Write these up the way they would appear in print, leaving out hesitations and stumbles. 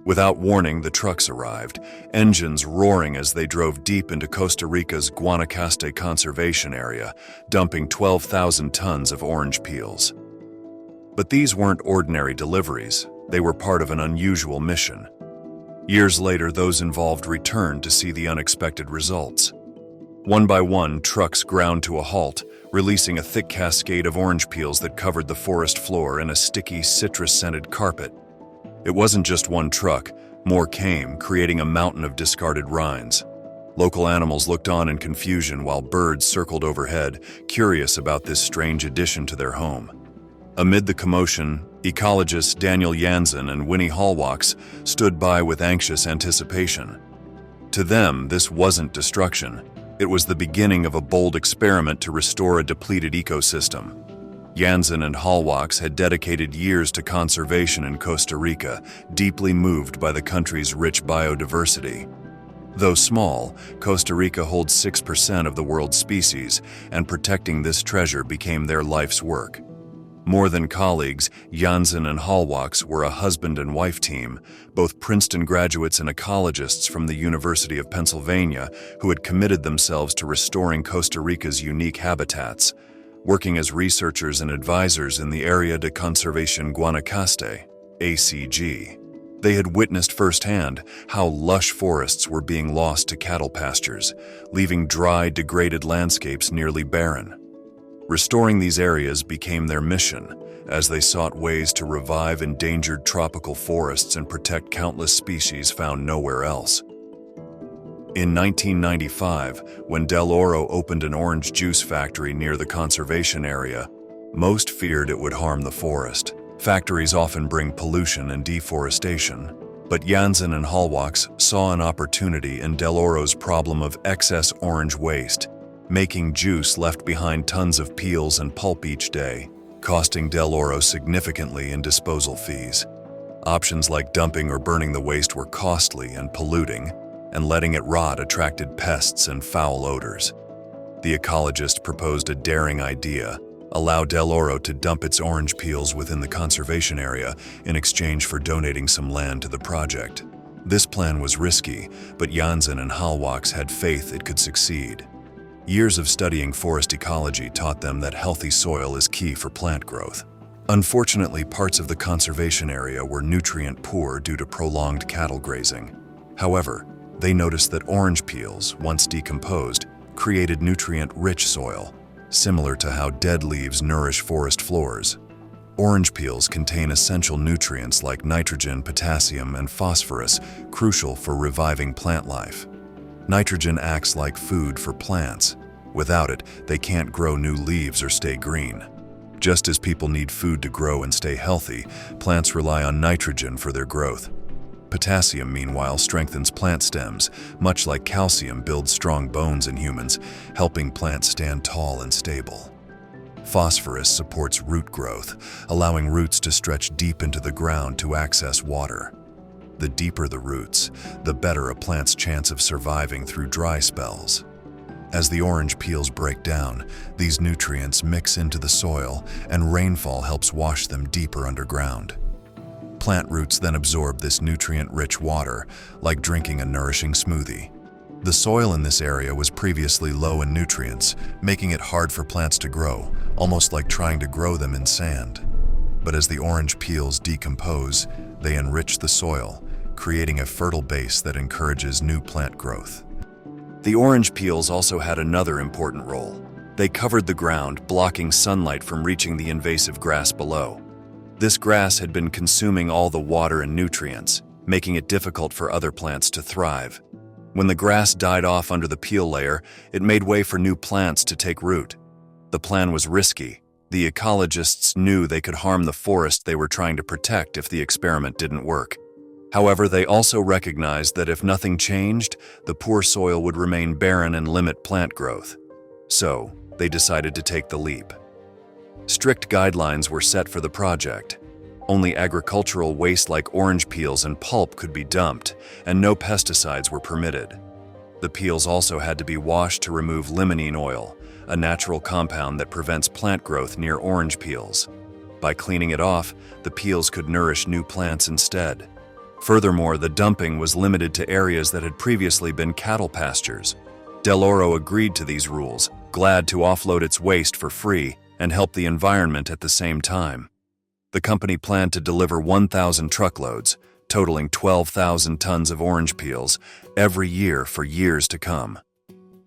Without warning, the trucks arrived, engines roaring as they drove deep into Costa Rica's Guanacaste Conservation Area, dumping 12,000 tons of orange peels. But these weren't ordinary deliveries. They were part of an unusual mission. Years later, those involved returned to see the unexpected results. One by one, trucks ground to a halt, releasing a thick cascade of orange peels that covered the forest floor in a sticky, citrus-scented carpet. It wasn't just one truck. More came, creating a mountain of discarded rinds. Local animals looked on in confusion while birds circled overhead, curious about this strange addition to their home. Amid the commotion, ecologists Daniel Jansen and Winnie Hallwachs stood by with anxious anticipation. To them, this wasn't destruction. It was the beginning of a bold experiment to restore a depleted ecosystem. Jansen and Hallwachs had dedicated years to conservation in Costa Rica, deeply moved by the country's rich biodiversity. Though small, Costa Rica holds 6% of the world's species, and protecting this treasure became their life's work. More than colleagues, Jansen and Hallwachs were a husband and wife team, both Princeton graduates and ecologists from the University of Pennsylvania who had committed themselves to restoring Costa Rica's unique habitats. Working as researchers and advisors in the Área de Conservación Guanacaste, ACG. They had witnessed firsthand how lush forests were being lost to cattle pastures, leaving dry, degraded landscapes nearly barren. Restoring these areas became their mission, as they sought ways to revive endangered tropical forests and protect countless species found nowhere else. In 1995, when Del Oro opened an orange juice factory near the conservation area, most feared it would harm the forest. Factories often bring pollution and deforestation, but Jansen and Hallwachs saw an opportunity in Del Oro's problem of excess orange waste, making juice left behind tons of peels and pulp each day, costing Del Oro significantly in disposal fees. Options like dumping or burning the waste were costly and polluting, and letting it rot attracted pests and foul odors. The ecologist proposed a daring idea: allow Del Oro to dump its orange peels within the conservation area in exchange for donating some land to the project. This plan was risky, but Jansen and Hallwachs had faith it could succeed. Years of studying forest ecology taught them that healthy soil is key for plant growth. Unfortunately, parts of the conservation area were nutrient poor due to prolonged cattle grazing. However, they noticed that orange peels, once decomposed, created nutrient-rich soil, similar to how dead leaves nourish forest floors. Orange peels contain essential nutrients like nitrogen, potassium, and phosphorus, crucial for reviving plant life. Nitrogen acts like food for plants. Without it, they can't grow new leaves or stay green. Just as people need food to grow and stay healthy, plants rely on nitrogen for their growth. Potassium, meanwhile, strengthens plant stems, much like calcium builds strong bones in humans, helping plants stand tall and stable. Phosphorus supports root growth, allowing roots to stretch deep into the ground to access water. The deeper the roots, the better a plant's chance of surviving through dry spells. As the orange peels break down, these nutrients mix into the soil, and rainfall helps wash them deeper underground. Plant roots then absorb this nutrient-rich water, like drinking a nourishing smoothie. The soil in this area was previously low in nutrients, making it hard for plants to grow, almost like trying to grow them in sand. But as the orange peels decompose, they enrich the soil, creating a fertile base that encourages new plant growth. The orange peels also had another important role. They covered the ground, blocking sunlight from reaching the invasive grass below. This grass had been consuming all the water and nutrients, making it difficult for other plants to thrive. When the grass died off under the peel layer, it made way for new plants to take root. The plan was risky. The ecologists knew they could harm the forest they were trying to protect if the experiment didn't work. However, they also recognized that if nothing changed, the poor soil would remain barren and limit plant growth. So, they decided to take the leap. Strict guidelines were set for the project. Only agricultural waste like orange peels and pulp could be dumped, and no pesticides were permitted. The peels also had to be washed to remove limonene oil, a natural compound that prevents plant growth near orange peels. By cleaning it off, the peels could nourish new plants instead. Furthermore, the dumping was limited to areas that had previously been cattle pastures. Del Oro agreed to these rules, glad to offload its waste for free and help the environment at the same time. The company planned to deliver 1,000 truckloads, totaling 12,000 tons of orange peels, every year for years to come.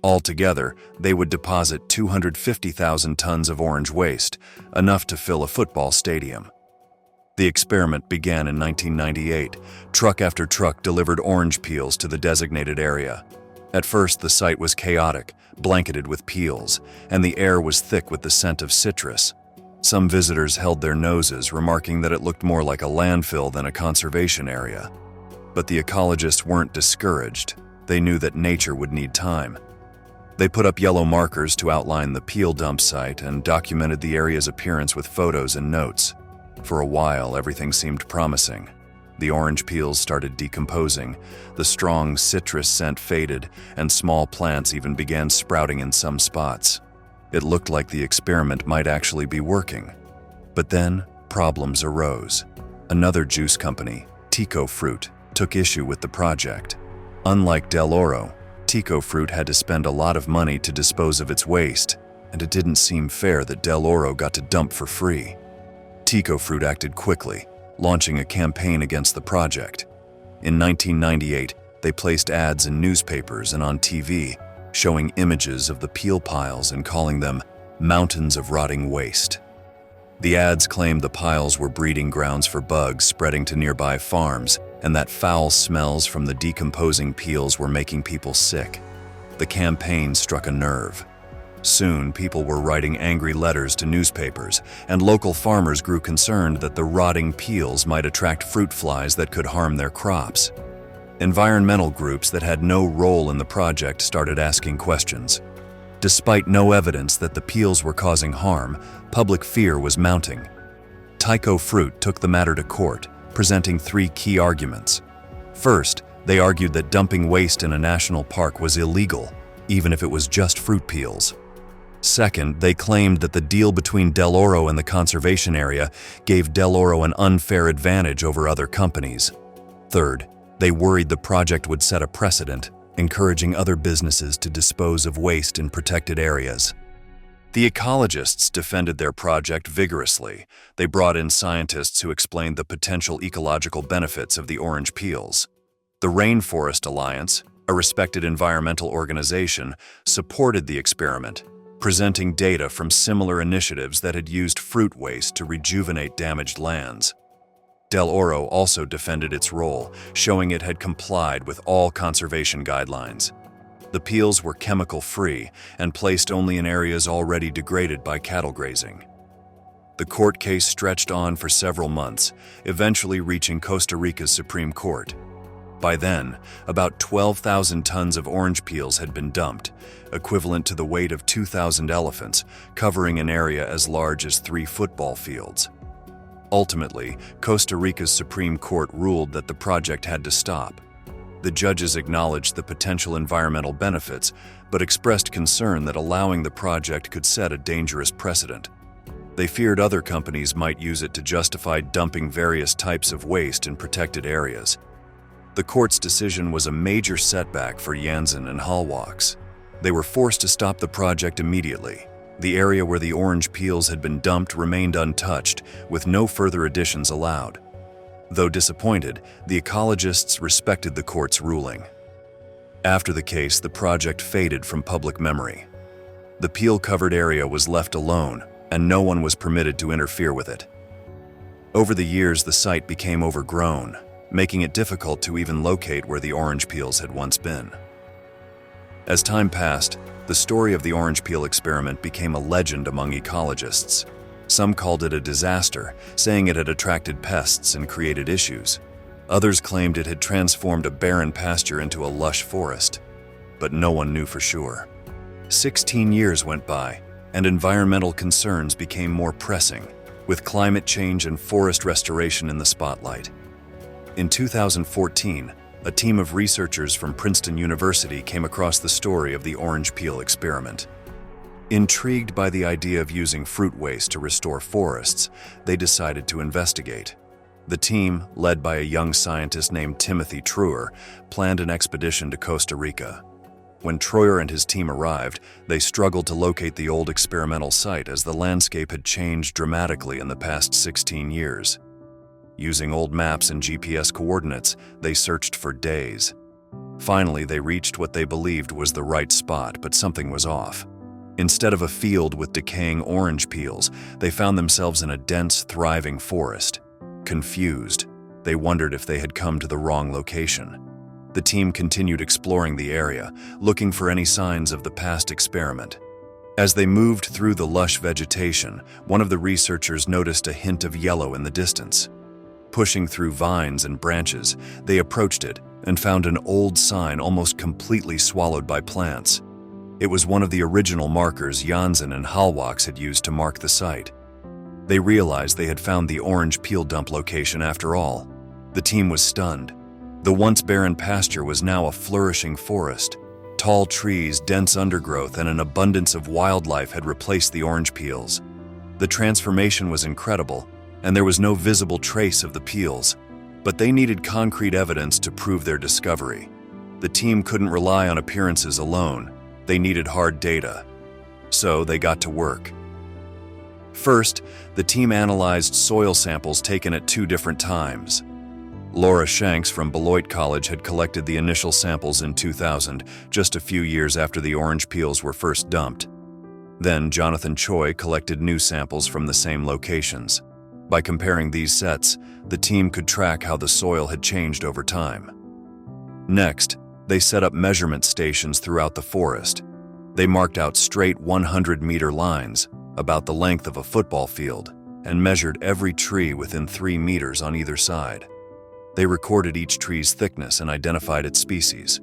Altogether, they would deposit 250,000 tons of orange waste, enough to fill a football stadium. The experiment began in 1998. Truck after truck delivered orange peels to the designated area. At first, the site was chaotic, blanketed with peels, and the air was thick with the scent of citrus. Some visitors held their noses, remarking that it looked more like a landfill than a conservation area. But the ecologists weren't discouraged. They knew that nature would need time. They put up yellow markers to outline the peel dump site and documented the area's appearance with photos and notes. For a while, everything seemed promising. The orange peels started decomposing, the strong citrus scent faded, and small plants even began sprouting in some spots. It looked like the experiment might actually be working. But then, problems arose. Another juice company, Tico Fruit, took issue with the project. Unlike Del Oro, Tico Fruit had to spend a lot of money to dispose of its waste, and it didn't seem fair that Del Oro got to dump for free. Tico Fruit acted quickly, launching a campaign against the project. In 1998, they placed ads in newspapers and on TV, showing images of the peel piles and calling them mountains of rotting waste. The ads claimed the piles were breeding grounds for bugs spreading to nearby farms, and that foul smells from the decomposing peels were making people sick. The campaign struck a nerve. Soon, people were writing angry letters to newspapers, and local farmers grew concerned that the rotting peels might attract fruit flies that could harm their crops. Environmental groups that had no role in the project started asking questions. Despite no evidence that the peels were causing harm, public fear was mounting. Tico Fruit took the matter to court, presenting 3 key arguments. First, they argued that dumping waste in a national park was illegal, even if it was just fruit peels. Second, they claimed that the deal between Del Oro and the conservation area gave Del Oro an unfair advantage over other companies. Third, they worried the project would set a precedent, encouraging other businesses to dispose of waste in protected areas. The ecologists defended their project vigorously. They brought in scientists who explained the potential ecological benefits of the orange peels. The Rainforest Alliance, a respected environmental organization, supported the experiment, presenting data from similar initiatives that had used fruit waste to rejuvenate damaged lands. Del Oro also defended its role, showing it had complied with all conservation guidelines. The peels were chemical-free and placed only in areas already degraded by cattle grazing. The court case stretched on for several months, eventually reaching Costa Rica's Supreme Court. By then, about 12,000 tons of orange peels had been dumped, equivalent to the weight of 2,000 elephants, covering an area as large as 3 football fields. Ultimately, Costa Rica's Supreme Court ruled that the project had to stop. The judges acknowledged the potential environmental benefits, but expressed concern that allowing the project could set a dangerous precedent. They feared other companies might use it to justify dumping various types of waste in protected areas. The court's decision was a major setback for Janssen and Hallwachs. They were forced to stop the project immediately. The area where the orange peels had been dumped remained untouched, with no further additions allowed. Though disappointed, the ecologists respected the court's ruling. After the case, the project faded from public memory. The peel-covered area was left alone, and no one was permitted to interfere with it. Over the years, the site became overgrown, making it difficult to even locate where the orange peels had once been. As time passed, the story of the orange peel experiment became a legend among ecologists. Some called it a disaster, saying it had attracted pests and created issues. Others claimed it had transformed a barren pasture into a lush forest. But no one knew for sure. 16 years went by, and environmental concerns became more pressing, with climate change and forest restoration in the spotlight. In 2014, a team of researchers from Princeton University came across the story of the orange peel experiment. Intrigued by the idea of using fruit waste to restore forests, they decided to investigate. The team, led by a young scientist named Timothy Truer, planned an expedition to Costa Rica. When Troyer and his team arrived, they struggled to locate the old experimental site as the landscape had changed dramatically in the past 16 years. Using old maps and GPS coordinates, they searched for days. Finally, they reached what they believed was the right spot, but something was off. Instead of a field with decaying orange peels, they found themselves in a dense, thriving forest. Confused, they wondered if they had come to the wrong location. The team continued exploring the area, looking for any signs of the past experiment. As they moved through the lush vegetation, one of the researchers noticed a hint of yellow in the distance. Pushing through vines and branches, they approached it and found an old sign almost completely swallowed by plants. It was one of the original markers Janssen and Hallwachs had used to mark the site. They realized they had found the orange peel dump location after all. The team was stunned. The once barren pasture was now a flourishing forest. Tall trees, dense undergrowth, and an abundance of wildlife had replaced the orange peels. The transformation was incredible, and there was no visible trace of the peels. But they needed concrete evidence to prove their discovery. The team couldn't rely on appearances alone. They needed hard data. So they got to work. First, the team analyzed soil samples taken at 2 different times. Laura Shanks from Beloit College had collected the initial samples in 2000, just a few years after the orange peels were first dumped. Then Jonathan Choi collected new samples from the same locations. By comparing these sets, the team could track how the soil had changed over time. Next, they set up measurement stations throughout the forest. They marked out straight 100-meter lines, about the length of a football field, and measured every tree within 3 meters on either side. They recorded each tree's thickness and identified its species.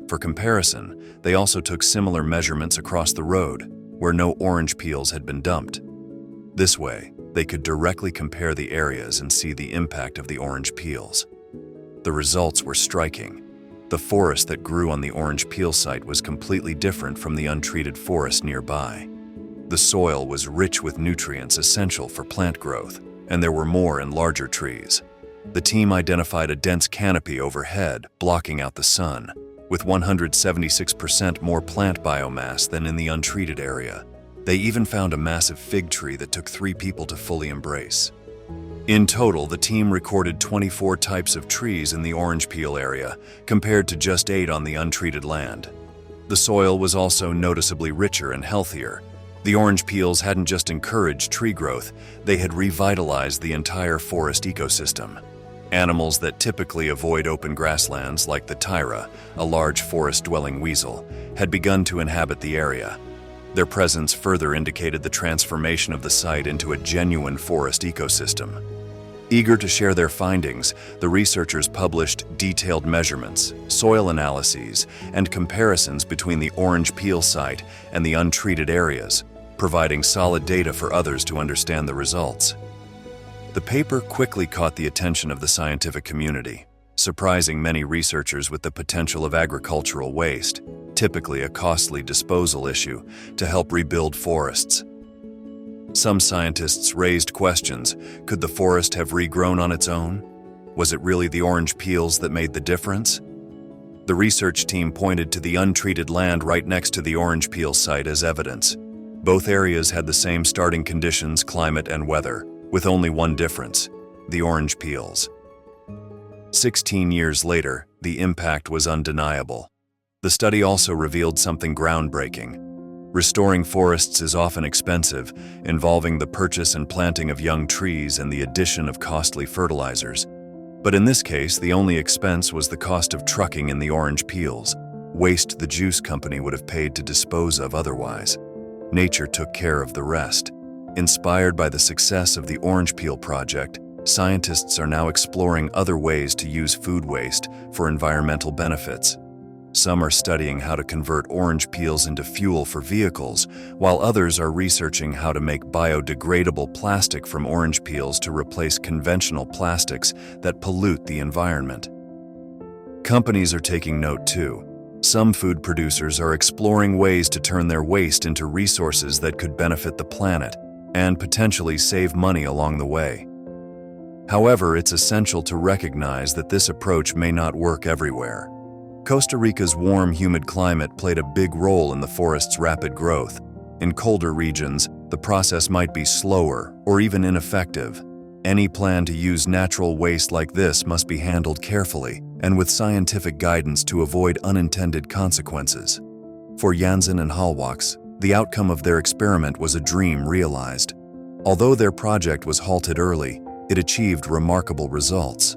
For comparison, they also took similar measurements across the road, where no orange peels had been dumped. This way, they could directly compare the areas and see the impact of the orange peels. The results were striking. The forest that grew on the orange peel site was completely different from the untreated forest nearby. The soil was rich with nutrients essential for plant growth, and there were more and larger trees. The team identified a dense canopy overhead, blocking out the sun, with 176% more plant biomass than in the untreated area. They even found a massive fig tree that took 3 people to fully embrace. In total, the team recorded 24 types of trees in the orange peel area, compared to just 8 on the untreated land. The soil was also noticeably richer and healthier. The orange peels hadn't just encouraged tree growth, they had revitalized the entire forest ecosystem. Animals that typically avoid open grasslands, like the tyra, a large forest-dwelling weasel, had begun to inhabit the area. Their presence further indicated the transformation of the site into a genuine forest ecosystem. Eager to share their findings, the researchers published detailed measurements, soil analyses, and comparisons between the orange peel site and the untreated areas, providing solid data for others to understand the results. The paper quickly caught the attention of the scientific community, surprising many researchers with the potential of agricultural waste, typically a costly disposal issue, to help rebuild forests. Some scientists raised questions. Could the forest have regrown on its own? Was it really the orange peels that made the difference? The research team pointed to the untreated land right next to the orange peel site as evidence. Both areas had the same starting conditions, climate, and weather, with only one difference: the orange peels. 16 years later, the impact was undeniable. The study also revealed something groundbreaking. Restoring forests is often expensive, involving the purchase and planting of young trees and the addition of costly fertilizers. But in this case, the only expense was the cost of trucking in the orange peels, waste the juice company would have paid to dispose of otherwise. Nature took care of the rest. Inspired by the success of the Orange Peel Project, scientists are now exploring other ways to use food waste for environmental benefits. Some are studying how to convert orange peels into fuel for vehicles, while others are researching how to make biodegradable plastic from orange peels to replace conventional plastics that pollute the environment. Companies are taking note too. Some food producers are exploring ways to turn their waste into resources that could benefit the planet and potentially save money along the way. However, it's essential to recognize that this approach may not work everywhere. Costa Rica's warm, humid climate played a big role in the forest's rapid growth. In colder regions, the process might be slower or even ineffective. Any plan to use natural waste like this must be handled carefully and with scientific guidance to avoid unintended consequences. For Jansen and Hallwachs, the outcome of their experiment was a dream realized. Although their project was halted early, it achieved remarkable results.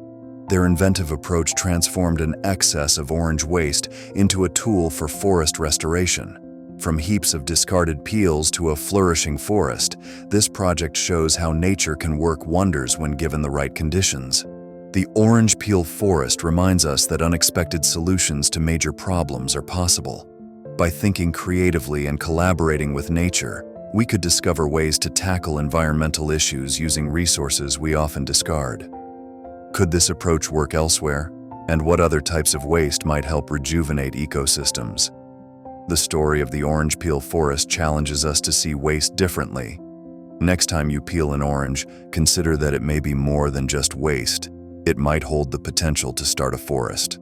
Their inventive approach transformed an excess of orange waste into a tool for forest restoration. From heaps of discarded peels to a flourishing forest, this project shows how nature can work wonders when given the right conditions. The orange peel forest reminds us that unexpected solutions to major problems are possible. By thinking creatively and collaborating with nature, we could discover ways to tackle environmental issues using resources we often discard. Could this approach work elsewhere? And what other types of waste might help rejuvenate ecosystems? The story of the orange peel forest challenges us to see waste differently. Next time you peel an orange, consider that it may be more than just waste. It might hold the potential to start a forest.